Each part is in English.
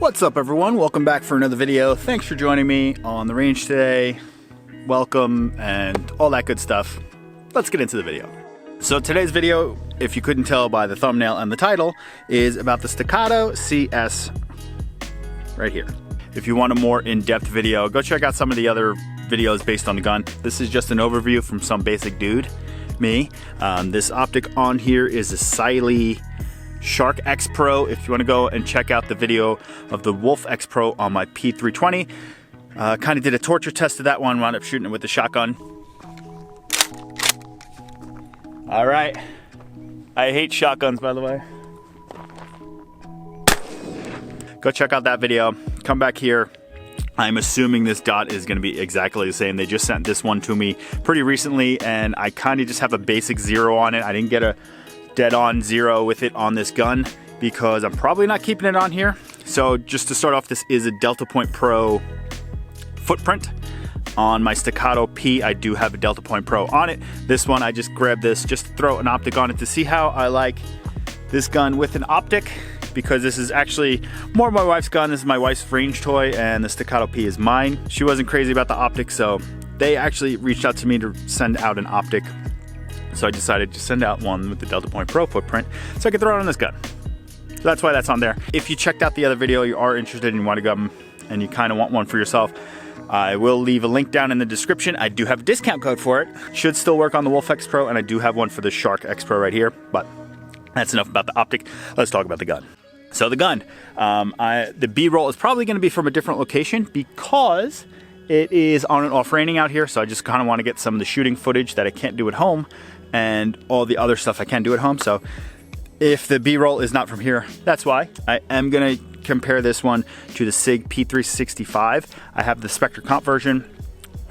What's up everyone? Welcome back for another video. Thanks for joining me on the range today. Welcome and all that good stuff. Let's get into the video. So today's video, if you couldn't tell by the thumbnail and the title, is about the Staccato CS right here. If you want a more in-depth video, go check out some of the other videos based on the gun. This is just an overview from some basic dude, me. This optic on here is a Sig Shark X Pro. If you want to go and check out the video of the Wolf X Pro on my P320, kind of did a torture test of that one, wound up shooting it with the shotgun. All right, I hate shotguns, by the way. Go check out that video, come back here. I'm assuming this dot is gonna be exactly the same. They just sent this one to me pretty recently and I kind of just have a basic 0 on it. I didn't get a dead on 0 with it on this gun because I'm probably not keeping it on here. So just to start off, this is a Delta Point Pro footprint. On my Staccato P, I do have a Delta Point Pro on it. This one, I just grabbed this just to throw an optic on it to see how I like this gun with an optic, because this is actually more my wife's gun. This is my wife's range toy and the Staccato P is mine. She wasn't crazy about the optic, so they actually reached out to me to send out an optic. So I decided to send out one with the Delta Point Pro footprint so I could throw it on this gun. So that's why that's on there. If you checked out the other video, you are interested and you want to go and you kind of want one for yourself, I will leave a link down in the description. I do have a discount code for it. Should still work on the Wolf X Pro, and I do have one for the Shark X Pro right here, but that's enough about the optic. Let's talk about the gun. So the gun, the B-roll is probably gonna be from a different location because it is on and off raining out here, so I just kind of want to get some of the shooting footage that I can't do at home and all the other stuff I can do at home. So if the B-roll is not from here, that's why. I am gonna compare this one to the Sig P365. I have the Spectre Comp version,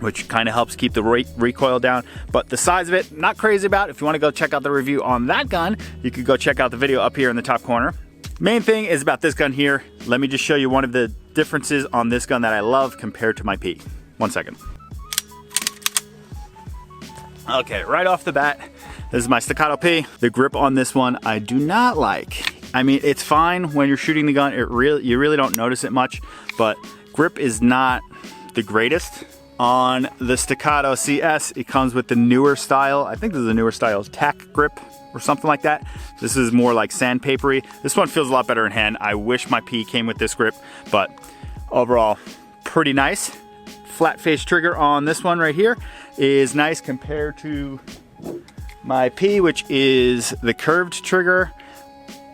which kind of helps keep the recoil down, but the size of it, not crazy about. If you want to go check out the review on that gun, you could go check out the video up here in the top corner. Main thing is about this gun here. Let me just show you one of the differences on this gun that I love compared to my P. 1 second. Okay, right off the bat, this is my Staccato P. The grip on this one, I do not like. I mean, it's fine when you're shooting the gun. You really don't notice it much, but grip is not the greatest. On the Staccato CS, it comes with the newer style. I think this is a newer style, tack grip or something like that. This is more like sandpapery. This one feels a lot better in hand. I wish my P came with this grip, but overall, pretty nice. Flat face trigger on this one right here is nice compared to my P, which is the curved trigger.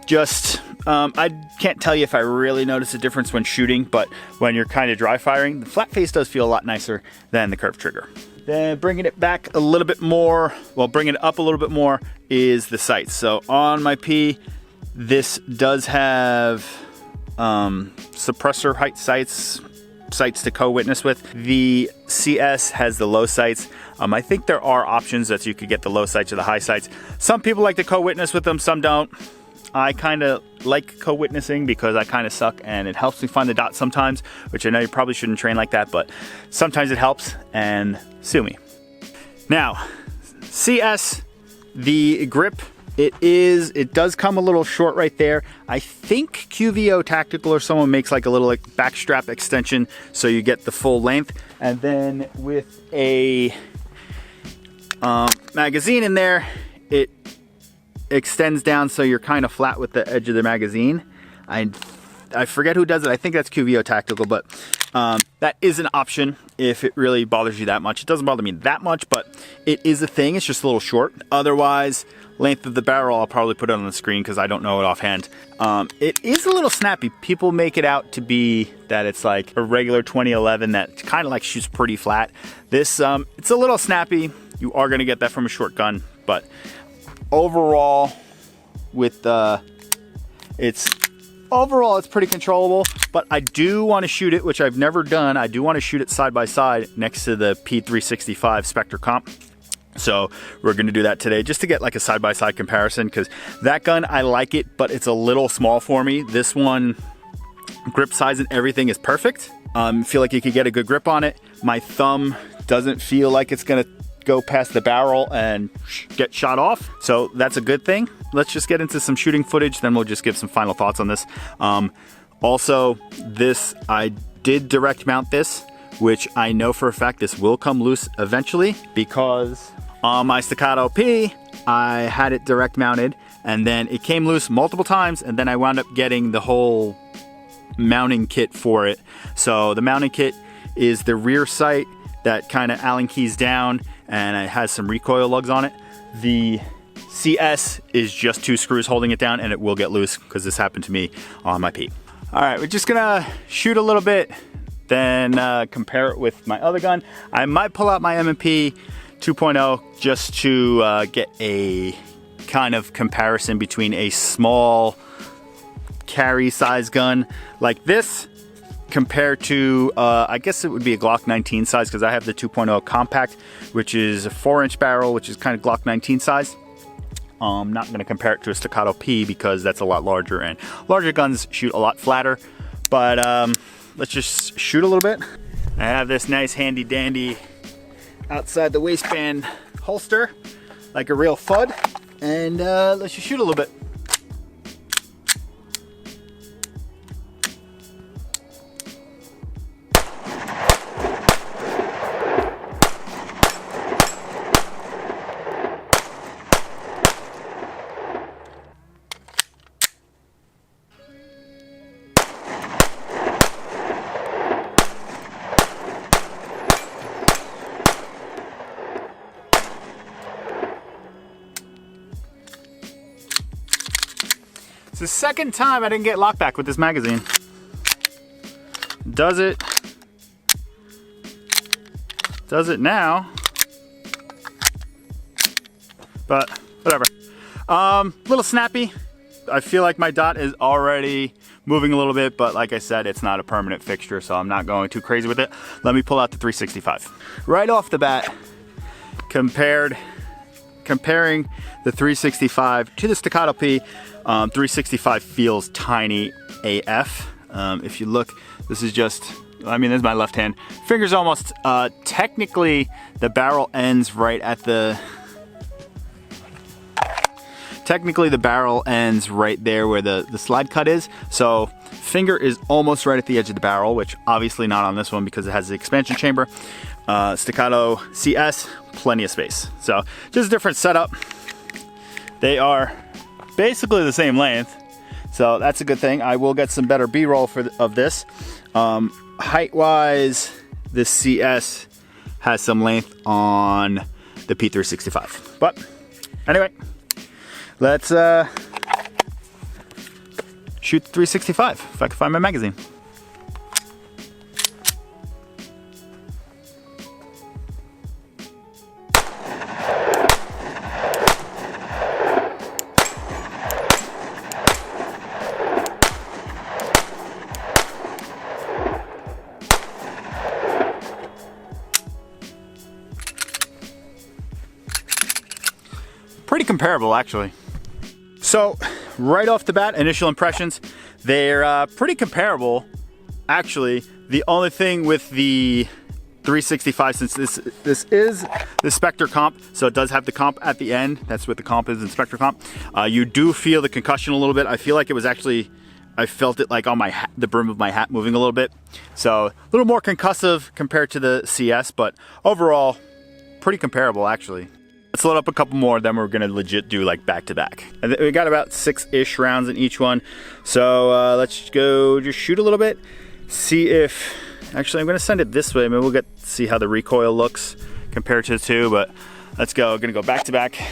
Just, I can't tell you if I really notice a difference when shooting, but when you're kind of dry firing, the flat face does feel a lot nicer than the curved trigger. Then bringing it back a little bit more, well, bringing it up a little bit more is the sights. So on my P, this does have suppressor height sights to co-witness with. The CS has the low sights. I think there are options that you could get the low sights or the high sights. Some people like to co-witness with them, some don't. I kind of like co-witnessing because I kind of suck and it helps me find the dot sometimes, which I know you probably shouldn't train like that, but sometimes it helps, and sue me. Now, CS, the grip, it does come a little short right there. I think QVO Tactical or someone makes like a little like back strap extension so you get the full length, and then with a magazine in there, it extends down so you're kind of flat with the edge of the magazine. I forget who does it. I think that's QVO Tactical, but that is an option if it really bothers you that much. It doesn't bother me that much, but it is a thing. It's just a little short. Otherwise, length of the barrel, I'll probably put it on the screen because I don't know it offhand. It is a little snappy. People make it out to be that it's like a regular 2011 that kind of like shoots pretty flat. This, it's a little snappy. You are gonna get that from a short gun, but overall, with it's pretty controllable, but I do want to shoot it, which I've never done. I do want to shoot it side by side next to the P365 Spectre Comp. So we're going to do that today just to get like a side by side comparison, because that gun, I like it, but it's a little small for me. This one, grip size and everything is perfect. Feel like you could get a good grip on it. My thumb doesn't feel like it's going to go past the barrel and get shot off, so that's a good thing. Let's just get into some shooting footage, then we'll just give some final thoughts on this. Also, this, I did direct mount this, which I know for a fact this will come loose eventually, because on my Staccato P, I had it direct mounted and then it came loose multiple times, and then I wound up getting the whole mounting kit for it. So the mounting kit is the rear sight that kind of Allen keys down, and it has some recoil lugs on it. The CS is just 2 screws holding it down, and it will get loose because this happened to me on my P. All right, we're just gonna shoot a little bit, then compare it with my other gun. I might pull out my M&P 2.0 just to get a kind of comparison between a small carry size gun like this compared to, I guess it would be a Glock 19 size, because I have the 2.0 compact, which is a 4-inch barrel, which is kind of Glock 19 size. I'm not gonna compare it to a Staccato P because that's a lot larger, and larger guns shoot a lot flatter. But let's just shoot a little bit. I have this nice handy dandy outside the waistband holster, like a real FUD, and let's just shoot a little bit. It's the second time I didn't get lockback with this magazine. Does it now, but whatever. Little snappy. I feel like my dot is already moving a little bit, but like I said, it's not a permanent fixture, so I'm not going too crazy with it. Let me pull out the 365. Right off the bat, comparing the 365 to the Staccato P, 365 feels tiny AF. If you look, this is just, I mean, this is my left hand. Finger's almost, technically the barrel ends right at the, right there where the slide cut is. So finger is almost right at the edge of the barrel, which obviously not on this one because it has the expansion chamber. Staccato CS, plenty of space. So just a different setup. They are basically the same length, so that's a good thing. I will get some better B-roll of this. Height-wise, this CS has some length on the P365. But anyway, let's shoot the 365 if I can find my magazine. Pretty comparable, actually. So right off the bat, initial impressions, they're pretty comparable, actually. The only thing with the 365, since this is the Spectre comp, so it does have the comp at the end. That's what the comp is in Spectre comp. You do feel the concussion a little bit. I feel like it was actually, I felt it like on my hat, the brim of my hat moving a little bit. So a little more concussive compared to the CS, but overall, pretty comparable, actually. Let's load up a couple more, then we're gonna legit do like back to back. We got about 6-ish rounds in each one. So let's go just shoot a little bit. See if, actually I'm gonna send it this way. Maybe we'll see how the recoil looks compared to the two, but let's go. We're gonna go back to back.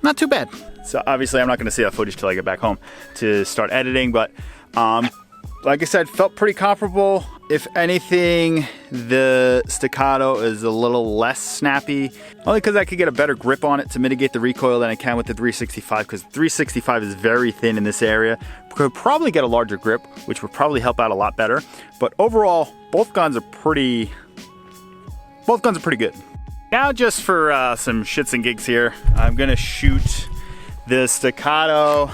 Not too bad. So obviously I'm not gonna see that footage till I get back home to start editing, but like I said, felt pretty comparable. If anything, the Staccato is a little less snappy, only because I could get a better grip on it to mitigate the recoil than I can with the 365, because 365 is very thin in this area. Could probably get a larger grip, which would probably help out a lot better. But overall, both guns are pretty good. Now just for some shits and gigs here, I'm gonna shoot the Staccato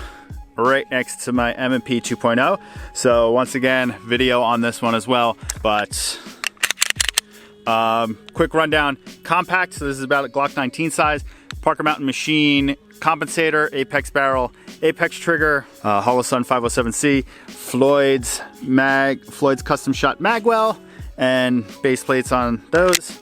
right next to my M&P 2.0. So once again, video on this one as well, but quick rundown. Compact, so this is about a Glock 19 size, Parker Mountain machine, compensator, apex barrel, apex trigger, Holosun 507C, Floyd's custom shot magwell, and base plates on those,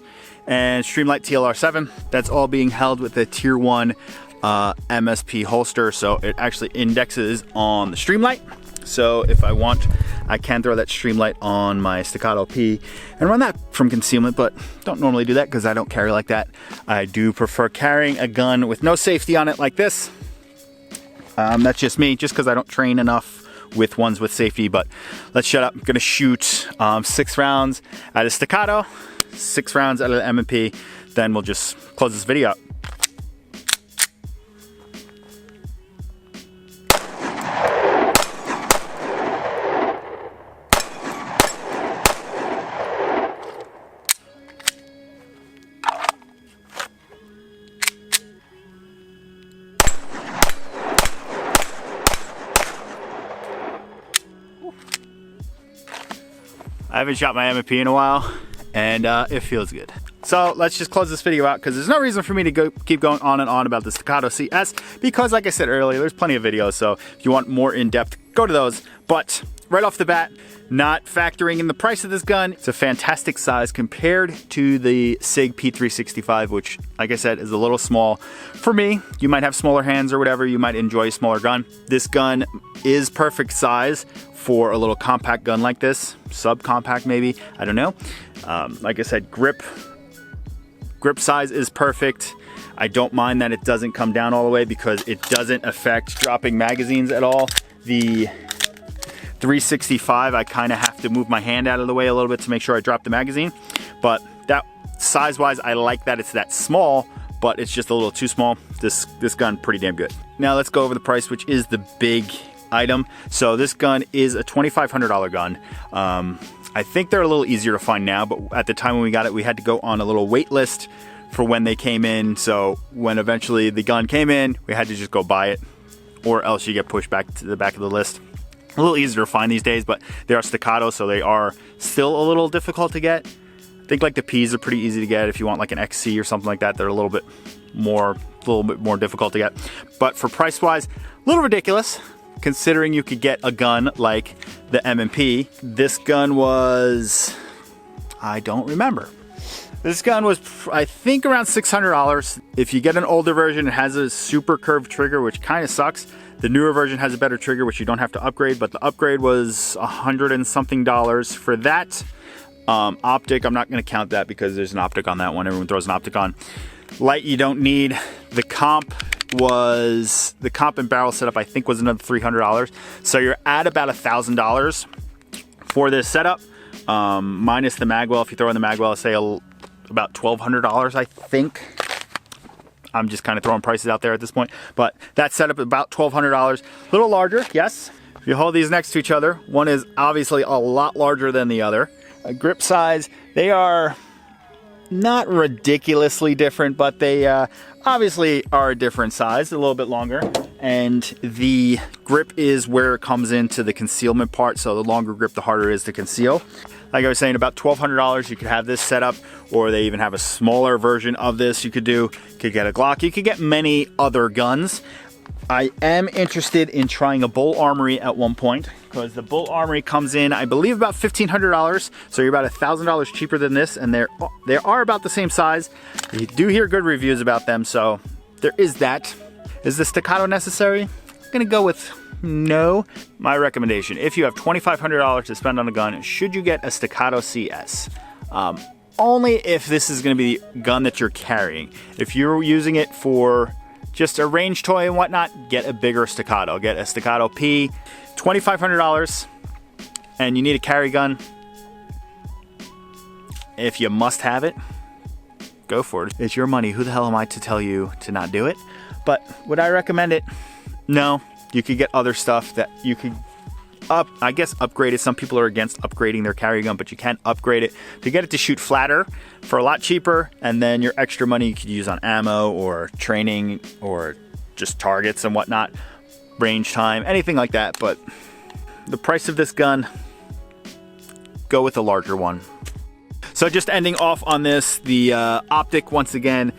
and Streamlight TLR7. That's all being held with the tier 1 MSP holster, so it actually indexes on the Streamlight. So if I want, I can throw that Streamlight on my Staccato P and run that from concealment, but don't normally do that because I don't carry like that. I do prefer carrying a gun with no safety on it like this. That's just me, just because I don't train enough with ones with safety, but let's shut up. I'm gonna shoot 6 rounds out of Staccato, 6 rounds out of the M&P, then we'll just close this video up. I haven't shot my M&P in a while, and it feels good. So let's just close this video out because there's no reason for me to keep going on and on about the Staccato CS because, like I said earlier, there's plenty of videos, so if you want more in-depth, go to those. But right off the bat, not factoring in the price of this gun, it's a fantastic size compared to the Sig P365, which, like I said, is a little small for me. You might have smaller hands or whatever, you might enjoy a smaller gun. This gun is perfect size for a little compact gun like this, subcompact maybe, I don't know. Like I said, grip size is perfect. I don't mind that it doesn't come down all the way because it doesn't affect dropping magazines at all. The 365, I kind of have to move my hand out of the way a little bit to make sure I drop the magazine. But that size-wise, I like that it's that small, but it's just a little too small. This gun, pretty damn good. Now let's go over the price, which is the big item. So this gun is a $2,500 gun. I think they're a little easier to find now, but at the time when we got it, we had to go on a little wait list for when they came in. So when eventually the gun came in, we had to just go buy it, or else you get pushed back to the back of the list. A little easier to find these days, but they are Staccato, so they are still a little difficult to get. I think like the P's are pretty easy to get. If you want like an XC or something like that, they're a little bit more difficult to get. But for price wise, a little ridiculous, considering you could get a gun like the M&P. This gun was, I don't remember. This gun was, I think, around $600. If you get an older version, it has a super curved trigger, which kind of sucks. The newer version has a better trigger, which you don't have to upgrade, but the upgrade was $100 and something for that. Optic, I'm not going to count that because there's an optic on that one. Everyone throws an optic on. Light, you don't need. The comp and barrel setup, I think, was another $300. So you're at about $1,000 for this setup, minus the magwell. If you throw in the magwell, say about $1,200, I think. I'm just kind of throwing prices out there at this point, but that setup is about $1,200. A little larger, yes. If you hold these next to each other, one is obviously a lot larger than the other. Grip size, they are not ridiculously different, but they obviously are a different size, a little bit longer. And the grip is where it comes into the concealment part, so the longer grip, the harder it is to conceal. Like I was saying, about $1,200, you could have this set up, or they even have a smaller version of this you could do. You could get a Glock. You could get many other guns. I am interested in trying a Bull Armory at one point, because the Bull Armory comes in, I believe, about $1,500. So you're about $1,000 cheaper than this, and they are about the same size. You do hear good reviews about them, so there is that. Is the Staccato necessary? I'm gonna go with no. My recommendation, if you have $2,500 to spend on a gun, should you get a Staccato CS? Only if this is gonna be the gun that you're carrying. If you're using it for just a range toy and whatnot, get a bigger Staccato. Get a Staccato P, $2,500, and you need a carry gun. If you must have it, go for it. It's your money. Who the hell am I to tell you to not do it? But would I recommend it? No. You could get other stuff that you could I guess upgrade it. Some people are against upgrading their carry gun, but you can upgrade it to get it to shoot flatter for a lot cheaper, and then your extra money you could use on ammo or training or just targets and whatnot, range time, anything like that. But the price of this gun, go with a larger one. So just ending off on this, the optic, once again,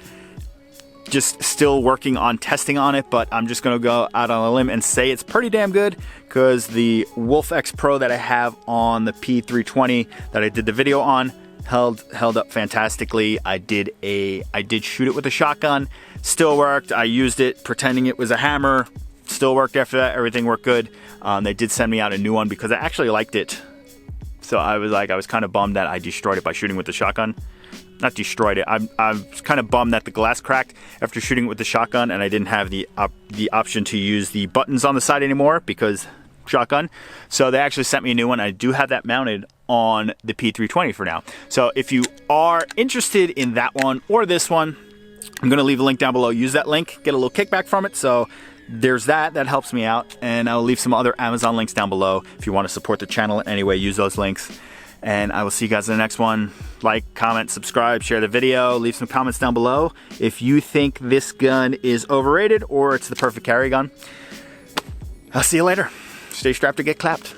just still working on testing on it, but I'm just gonna go out on a limb and say it's pretty damn good, because the Wolf X Pro that I have on the P320 that I did the video on held up fantastically. I did shoot it with a shotgun, still worked. I used it pretending it was a hammer, still worked after that. Everything worked good. They did send me out a new one because I actually liked it. So I was kind of bummed that I destroyed it by shooting with the shotgun. Not destroyed it. I'm kind of bummed that the glass cracked after shooting it with the shotgun, and I didn't have the option to use the buttons on the side anymore because shotgun. So they actually sent me a new one. I do have that mounted on the P320 for now. So if you are interested in that one or this one, I'm going to leave a link down below. Use that link, get a little kickback from it. So there's that helps me out, and I'll leave some other Amazon links down below if you want to support the channel in any way. Use those links. And I will see you guys in the next one. Like, comment, subscribe, share the video, leave some comments down below if you think this gun is overrated or it's the perfect carry gun. I'll see you later. Stay strapped to get clapped.